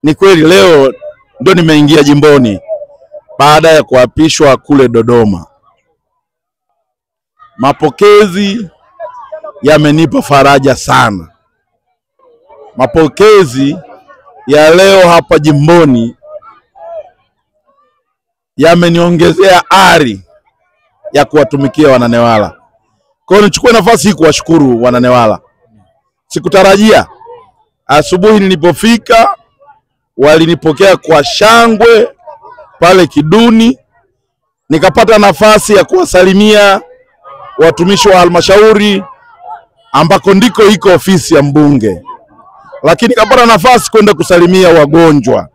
Ni kweli leo ndo nimeingia jimboni baada ya kuapishwa kule Dodoma. Mapokezi yamenipa faraja sana. Mapokezi ya leo hapa jimboni yameniongezea ari ya kuwatumikia Wananewala. Kwa hiyo nichukue nafasi hii kuwashukuru Wananewala. Sikutarajia. Asubuhi nilipofika walinipokea kwa shangwe pale Kiduni. Nikapata nafasi ya kuwasalimia watumishi wa halmashauri ambako ndiko iko ofisi ya mbunge. Lakini nikapata nafasi kwenda kusalimia wagonjwa.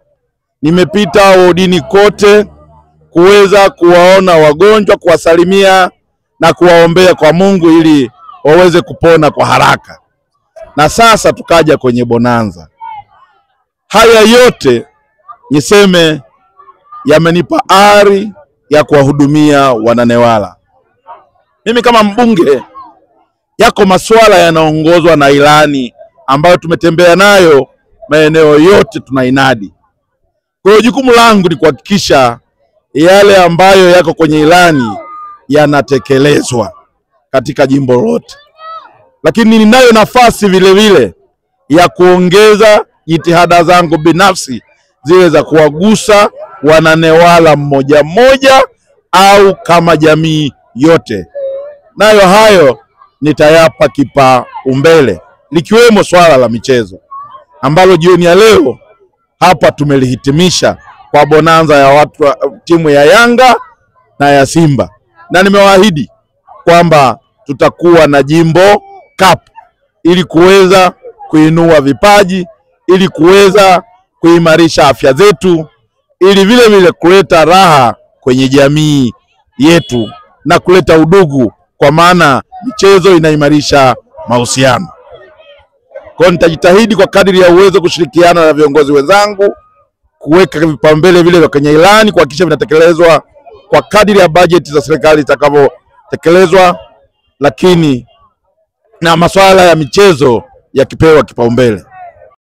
Nimepita wodini kote kuweza kuwaona wagonjwa, kuwasalimia na kuwaombea kwa Mungu ili waweze kupona kwa haraka. Na sasa tukaja kwenye bonanza. Haya yote niseme yamenipa ari ya kuwahudumia Wananewala. Mimi kama mbunge, yako masuala yanaongozwa na ilani ambayo tumetembea nayo maeneo yote tunainadi. Kwa hiyo jukumu langu ni kuhakikisha yale ambayo yako kwenye ilani yanatekelezwa katika jimbo lote. Lakini ninayo nafasi vile vile ya kuongeza jitihada zangu binafsi zile za kuwagusa Wananewala mmoja mmoja au kama jamii yote. Nayo hayo nitayapa kipaumbele, likiwemo swala la michezo ambalo jioni ya leo hapa tumelihitimisha kwa bonanza ya watu wa timu ya Yanga na ya Simba. Na nimewaahidi kwamba tutakuwa na Jimbo Cup ili kuweza kuinua vipaji, ili kuweza kuimarisha afya zetu, ili vile vile kuleta raha kwenye jamii yetu na kuleta udugu, kwa maana michezo inaimarisha mahusiano. Kwa nitajitahidi kwa kadiri ya uwezo kushirikiana na viongozi wenzangu kuweka vipaumbele vile kwenye ilani, kuhakikisha vinatekelezwa kwa kadiri ya bajeti za serikali zitakavyotekelezwa, lakini na masuala ya michezo yakipewa kipaumbele.